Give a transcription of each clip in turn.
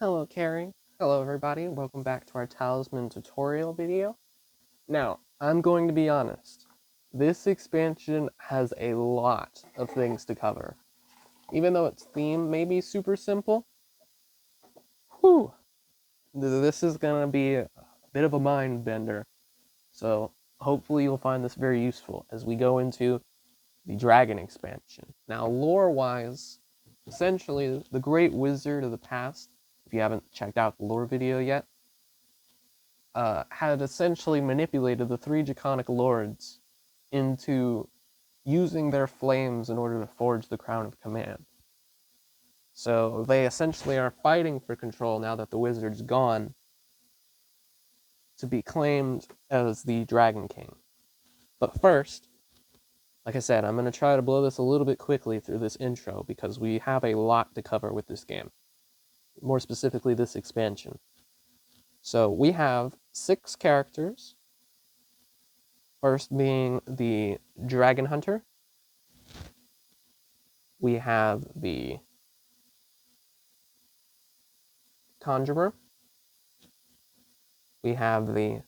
Hello, Carrie. Hello, everybody. Welcome back to our Talisman tutorial video. Now, I'm going to be honest. This expansion has a lot of things to cover. Even though its theme may be super simple, whew, this is going to be a bit of a mind bender. So, hopefully you'll find this very useful as we go into the Dragon expansion. Now, lore-wise, essentially, the Great Wizard of the Past, if you haven't checked out the lore video yet, had essentially manipulated the three Draconic Lords into using their flames in order to forge the Crown of Command. So they essentially are fighting for control now that the wizard's gone to be claimed as the Dragon King. But first, like I said, I'm going to try to blow this a little bit quickly through this intro because we have a lot to cover with this game. More specifically, this expansion. So we have 6 characters. First being the Dragon Hunter. We have the Conjurer. We have the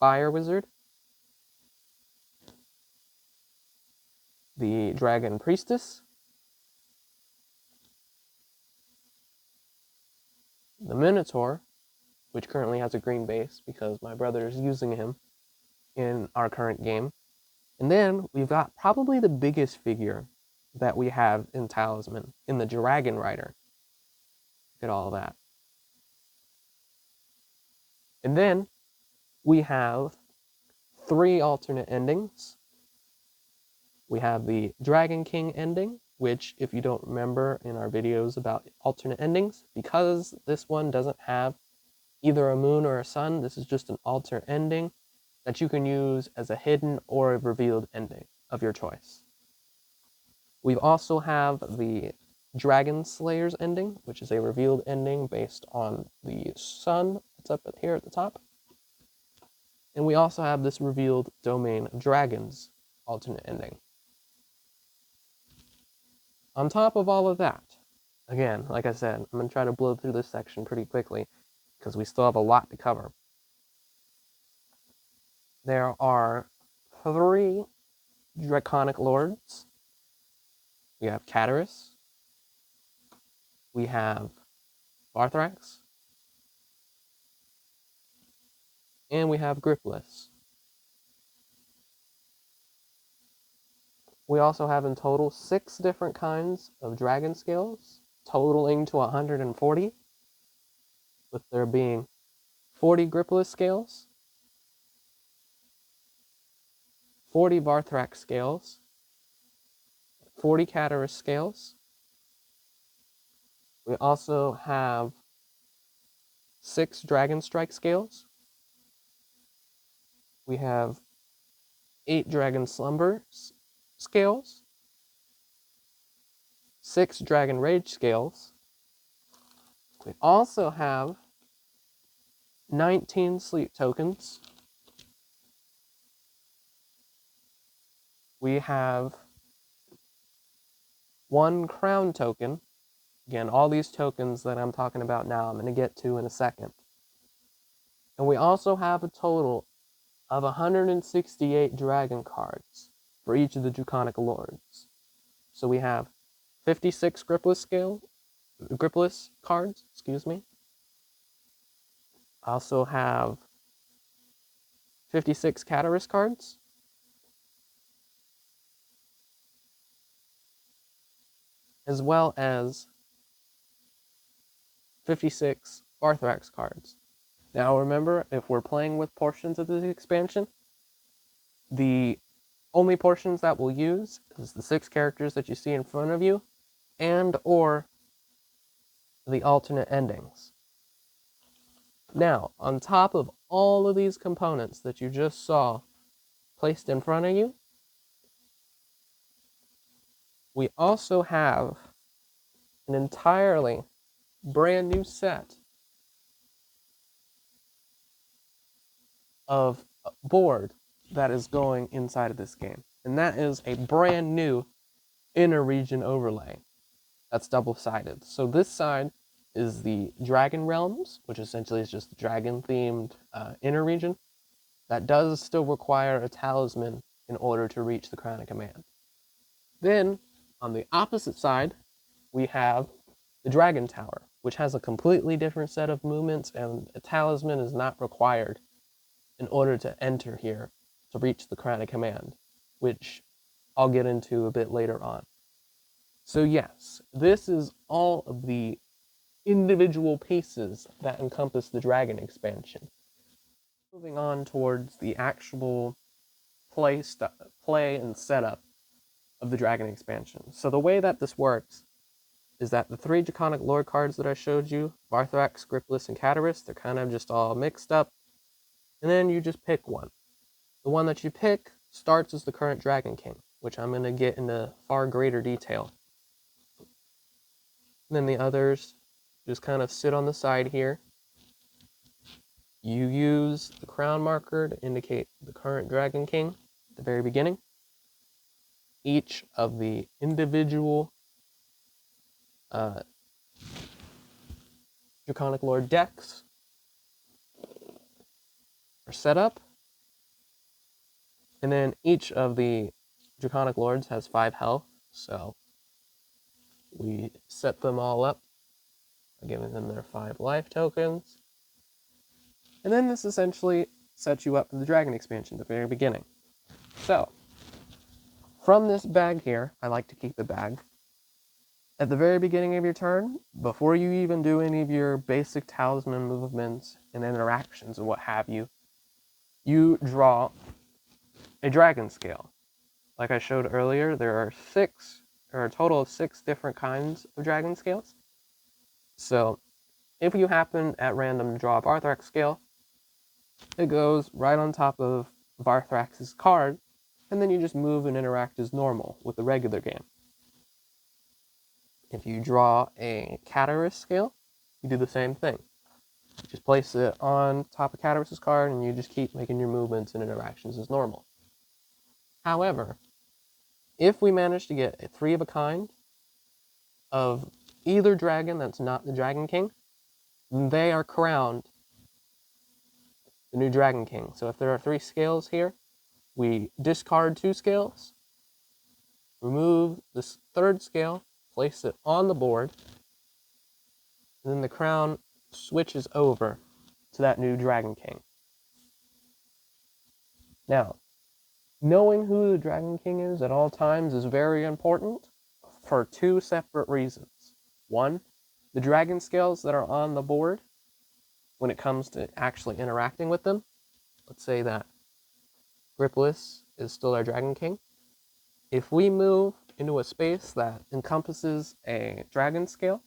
Fire Wizard. The Dragon Priestess. The Minotaur, which currently has a green base because my brother is using him in our current game. And then we've got probably the biggest figure that we have in Talisman, in the Dragon Rider. Look at all that. And then we have 3 alternate endings. We have the Dragon King ending, which, if you don't remember in our videos about alternate endings, because this one doesn't have either a moon or a sun, this is just an alternate ending that you can use as a hidden or a revealed ending of your choice. We also have the Dragon Slayer's ending, which is a revealed ending based on the sun that's up here at the top. And we also have this revealed Domain of Dragons alternate ending. On top of all of that, again, like I said, I'm going to try to blow through this section pretty quickly because we still have a lot to cover. There are 3 Draconic Lords. We have Cataris. We have Barthrax. And we have Gripless. We also have in total 6 different kinds of dragon scales, totaling to 140, with there being 40 Gripless scales, 40 Barthrax scales, 40 Cataris scales. We also have 6 Dragon Strike scales. We have 8 Dragon Slumber scales, 6 Dragon Rage scales. We also have 19 Sleep tokens. We have 1 Crown token. Again, all these tokens that I'm talking about now, I'm going to get to in a second. And we also have a total of 168 Dragon cards for each of the Draconic Lords. So we have 56 Gripless cards, excuse me. Also have 56 Cataris cards. As well as 56 Barthrax cards. Now remember, if we're playing with portions of this expansion, the only portions that we'll use is the 6 characters that you see in front of you, and or the alternate endings. Now, on top of all of these components that you just saw placed in front of you, we also have an entirely brand new set of board that is going inside of this game. And that is a brand new inner region overlay that's double-sided. So this side is the Dragon Realms, which essentially is just the dragon-themed inner region. That does still require a talisman in order to reach the Crown of Command. Then, on the opposite side, we have the Dragon Tower, which has a completely different set of movements, and a talisman is not required in order to enter here to reach the Crown of Command, which I'll get into a bit later on. So yes, this is all of the individual pieces that encompass the Dragon expansion. Moving on towards the actual play and setup of the Dragon expansion. So the way that this works is that the 3 Draconic Lord cards that I showed you, Varthrax, Gripless, and Cataris, they're kind of just all mixed up, and then you just pick one. The one that you pick starts as the current Dragon King, which I'm going to get into far greater detail. And then the others just kind of sit on the side here. You use the crown marker to indicate the current Dragon King at the very beginning. Each of the individual Draconic Lord decks are set up. And then each of the Draconic Lords has 5 health, so we set them all up by giving them their 5 life tokens. And then this essentially sets you up for the Dragon expansion at the very beginning. So, from this bag here, I like to keep a bag. At the very beginning of your turn, before you even do any of your basic talisman movements and interactions and what have you, you draw a dragon scale. Like I showed earlier, there are a total of 6 different kinds of dragon scales. So, if you happen at random to draw a Varthrax scale, it goes right on top of Varthrax's card, and then you just move and interact as normal with the regular game. If you draw a Cataris scale, you do the same thing. You just place it on top of Cataris' card, and you just keep making your movements and interactions as normal. However, if we manage to get a 3 of a kind of either dragon that's not the Dragon King, then they are crowned the new Dragon King. So if there are 3 scales here, we discard 2 scales, remove this 3rd scale, place it on the board, and then the crown switches over to that new Dragon King. Now, knowing who the Dragon King is at all times is very important for 2 separate reasons. One, the dragon scales that are on the board, when it comes to actually interacting with them, let's say that Gripless is still our Dragon King. If we move into a space that encompasses a dragon scale,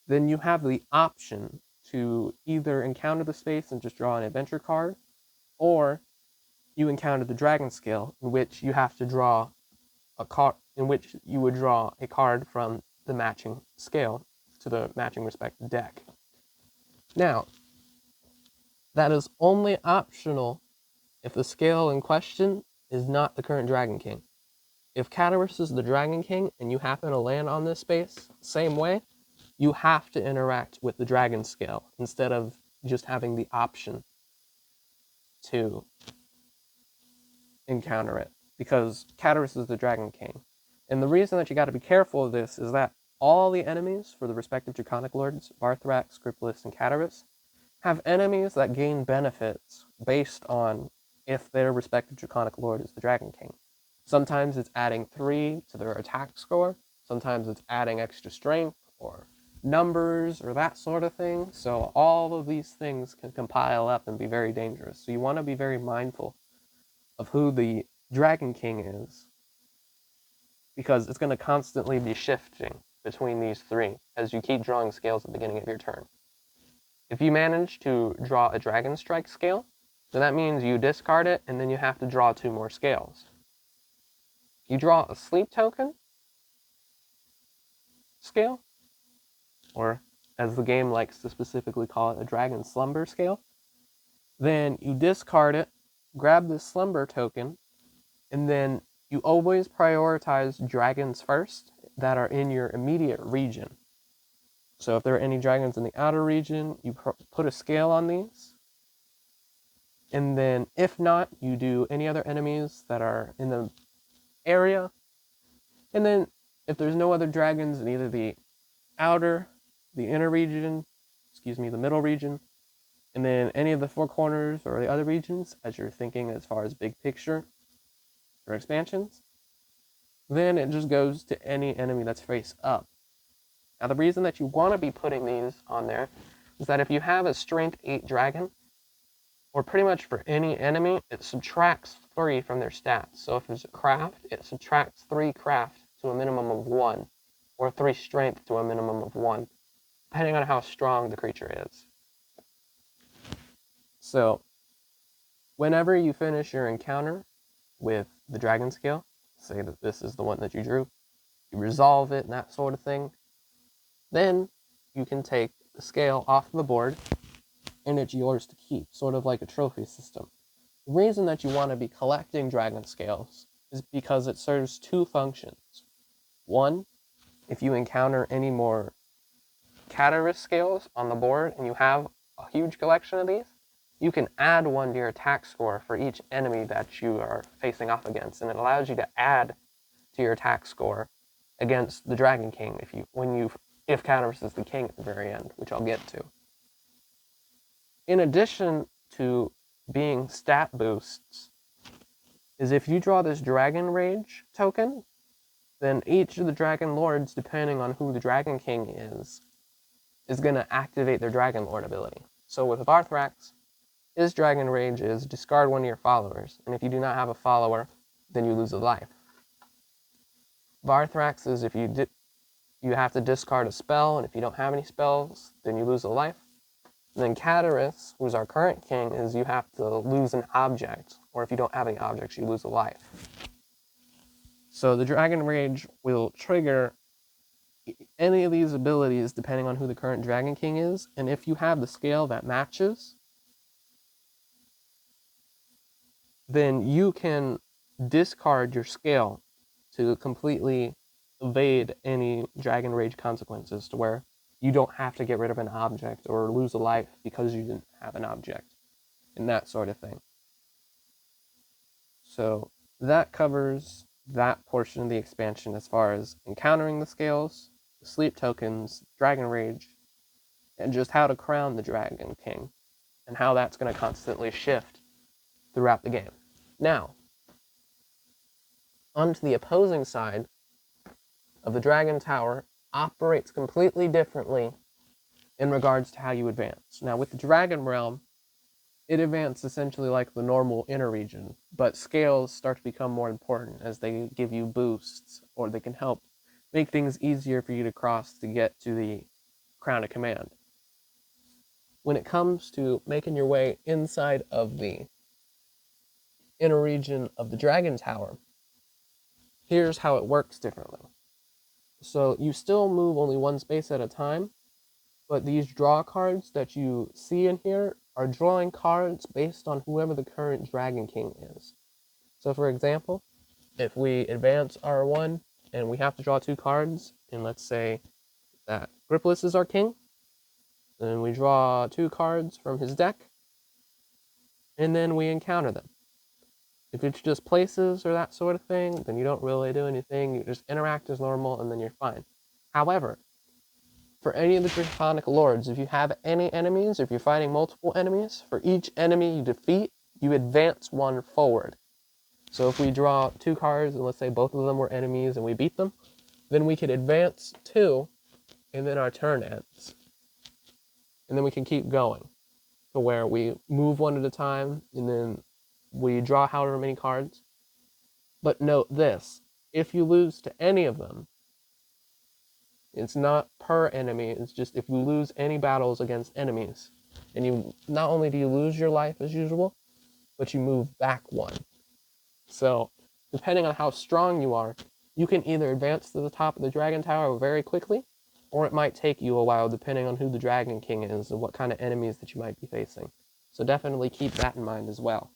then you have the option to either encounter the space and just draw an adventure card, or you encounter the dragon scale, in which you have to draw a card, in which you would draw a card from the matching scale to the matching respective deck. Now, that is only optional if the scale in question is not the current Dragon King. If Cataris is the Dragon King and you happen to land on this space, same way, you have to interact with the dragon scale instead of just having the option to encounter it, because Cataris is the Dragon King. And the reason that you got to be careful of this is that all the enemies for the respective Draconic Lords, Varthrax, Gripless, and Cataris, have enemies that gain benefits based on if their respective Draconic Lord is the Dragon King. Sometimes it's adding 3 to their attack score, sometimes it's adding extra strength or numbers or that sort of thing. So all of these things can compile up and be very dangerous. So you want to be very mindful of who the Dragon King is, because it's going to constantly be shifting between these 3 as you keep drawing scales at the beginning of your turn. If you manage to draw a Dragon Strike scale, then that means you discard it and then you have to draw 2 more scales. If you draw a Sleep Token scale, or as the game likes to specifically call it, a Dragon Slumber scale, then you discard it, grab the Slumber token, and then you always prioritize dragons first that are in your immediate region. So if there are any dragons in the outer region, you put a scale on these. And then if not, you do any other enemies that are in the area. And then if there's no other dragons in either the outer, the inner region, the middle region, and then any of the four corners or the other regions, as you're thinking as far as big picture or expansions, then it just goes to any enemy that's face up. Now, the reason that you want to be putting these on there is that if you have a strength 8 dragon, or pretty much for any enemy, it subtracts 3 from their stats. So if it's a craft, it subtracts 3 craft to a minimum of 1, or 3 strength to a minimum of 1, depending on how strong the creature is. So, whenever you finish your encounter with the dragon scale, say that this is the one that you drew, you resolve it and that sort of thing, then you can take the scale off the board and it's yours to keep, sort of like a trophy system. The reason that you want to be collecting dragon scales is because it serves 2 functions. One, if you encounter any more Catalyst scales on the board and you have a huge collection of these, you can add 1 to your attack score for each enemy that you are facing off against, and it allows you to add to your attack score against the Dragon King if Catalyst is the king at the very end, which I'll get to. In addition to being stat boosts, is if you draw this Dragon Rage token, then each of the Dragon Lords, depending on who the Dragon King is going to activate their Dragon Lord ability. So with Varthrax, his Dragon Rage is discard 1 of your followers, and if you do not have a follower, then you lose a life. Varthrax is if you have to discard a spell, and if you don't have any spells, then you lose a life. And then Cataris, who's our current king, is you have to lose an object, or if you don't have any objects, you lose a life. So the Dragon Rage will trigger any of these abilities depending on who the current Dragon King is, and if you have the scale that matches, then you can discard your scale to completely evade any Dragon Rage consequences, to where you don't have to get rid of an object or lose a life because you didn't have an object, and that sort of thing. So that covers that portion of the expansion as far as encountering the scales, the sleep tokens, Dragon Rage, and just how to crown the Dragon King, and how that's going to constantly shift throughout the game. Now, onto the opposing side of the Dragon Tower operates completely differently in regards to how you advance. Now, with the Dragon Realm, it advances essentially like the normal inner region, but scales start to become more important as they give you boosts, or they can help make things easier for you to cross to get to the Crown of Command. When it comes to making your way inside of the inner region of the Dragon Tower, here's how it works differently. So you still move only 1 space at a time, but these draw cards that you see in here are drawing cards based on whoever the current Dragon King is. So for example, if we advance R1 and we have to draw 2 cards, and let's say that Gripless is our king, then we draw 2 cards from his deck, and then we encounter them. If it's just places or that sort of thing, then you don't really do anything, you just interact as normal, and then you're fine. However, for any of the Draconic Lords, if you have any enemies, or if you're fighting multiple enemies, for each enemy you defeat, you advance 1 forward. So if we draw 2 cards, and let's say both of them were enemies and we beat them, then we could advance 2, and then our turn ends. And then we can keep going, to where we move 1 at a time, and then we draw however many cards. But note this, if you lose to any of them, it's not per enemy, it's just if you lose any battles against enemies, and you not only do you lose your life as usual, but you move back 1. So, depending on how strong you are, you can either advance to the top of the Dragon Tower very quickly, or it might take you a while depending on who the Dragon King is and what kind of enemies that you might be facing. So definitely keep that in mind as well.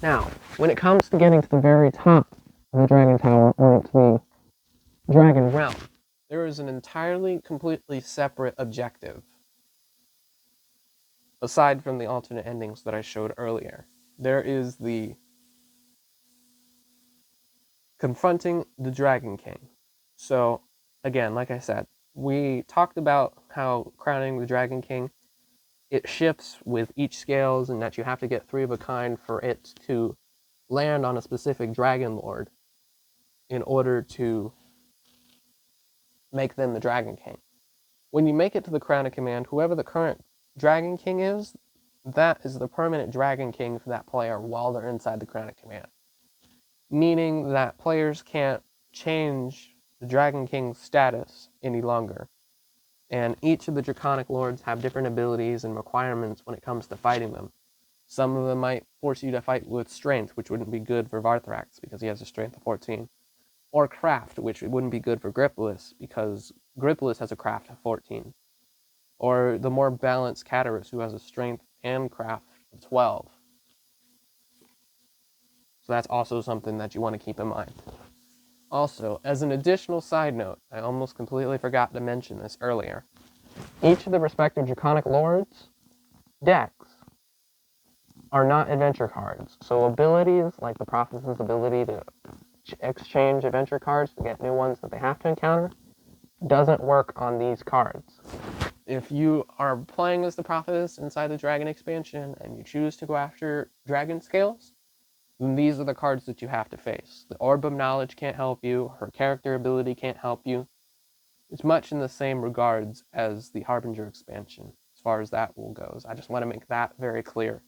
Now, when it comes to getting to the very top of the Dragon Tower, or to the Dragon Realm, there is an entirely, completely separate objective, aside from the alternate endings that I showed earlier. There is the confronting the Dragon King. So, again, like I said, we talked about how crowning the Dragon King, it shifts with each scales, and that you have to get 3 of a kind for it to land on a specific Dragon Lord in order to make them the Dragon King. When you make it to the Crown of Command, whoever the current Dragon King is, that is the permanent Dragon King for that player while they're inside the Crown of Command. Meaning that players can't change the Dragon King's status any longer. And each of the Draconic Lords have different abilities and requirements when it comes to fighting them. Some of them might force you to fight with Strength, which wouldn't be good for Varthrax because he has a Strength of 14. Or Craft, which wouldn't be good for Gripless because Gripless has a Craft of 14. Or the more balanced Catarus, who has a Strength and Craft of 12. So that's also something that you want to keep in mind. Also, as an additional side note, I almost completely forgot to mention this earlier. Each of the respective Draconic Lords decks are not adventure cards. So abilities, like the Prophetess's ability to exchange adventure cards to get new ones that they have to encounter, doesn't work on these cards. If you are playing as the Prophetess inside the Dragon expansion and you choose to go after Dragon Scales, then these are the cards that you have to face. The Orb of Knowledge can't help you, her character ability can't help you. It's much in the same regards as the Harbinger expansion, as far as that rule goes. I just want to make that very clear.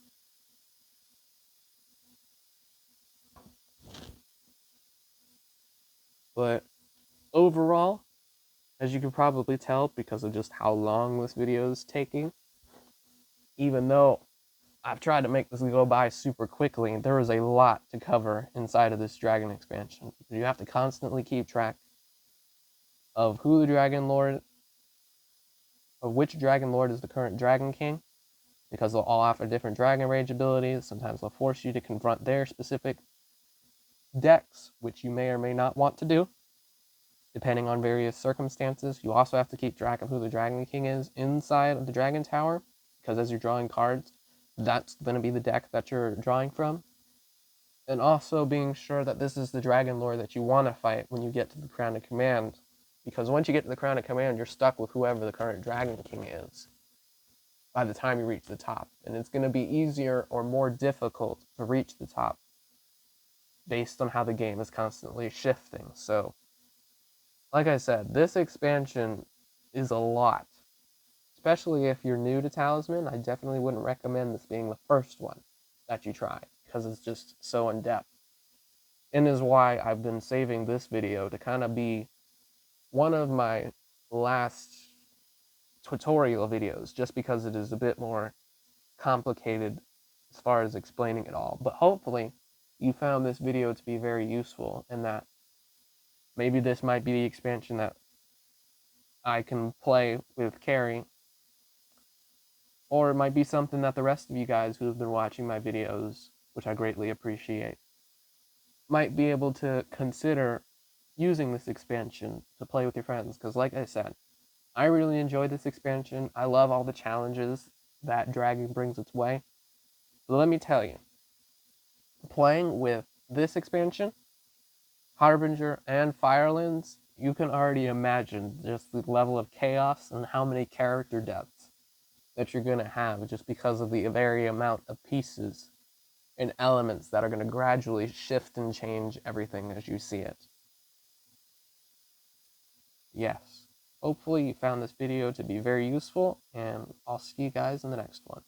But overall, as you can probably tell because of just how long this video is taking, even though I've tried to make this go by super quickly, there is a lot to cover inside of this Dragon expansion. You have to constantly keep track of who the Dragon Lord, of which Dragon Lord is the current Dragon King, because they'll all offer different Dragon Rage abilities. Sometimes they'll force you to confront their specific decks, which you may or may not want to do, depending on various circumstances. You also have to keep track of who the Dragon King is inside of the Dragon Tower, because as you're drawing cards, that's going to be the deck that you're drawing from. And also being sure that this is the Dragon Lord that you want to fight when you get to the Crown of Command, because once you get to the Crown of Command, you're stuck with whoever the current Dragon King is by the time you reach the top. And it's going to be easier or more difficult to reach the top based on how the game is constantly shifting. So, like I said, this expansion is a lot. Especially if you're new to Talisman, I definitely wouldn't recommend this being the first one that you try, because it's just so in-depth. And is why I've been saving this video to kind of be one of my last tutorial videos, just because it is a bit more complicated as far as explaining it all. But hopefully you found this video to be very useful, and that maybe this might be the expansion that I can play with Carrie, or it might be something that the rest of you guys who have been watching my videos, which I greatly appreciate, might be able to consider using this expansion to play with your friends. Because like I said, I really enjoyed this expansion. I love all the challenges that Dragon brings its way. But let me tell you, playing with this expansion, Harbinger, and Firelands, you can already imagine just the level of chaos and how many character deaths that you're going to have just because of the very amount of pieces and elements that are going to gradually shift and change everything as you see it. Yes. Hopefully you found this video to be very useful, and I'll see you guys in the next one.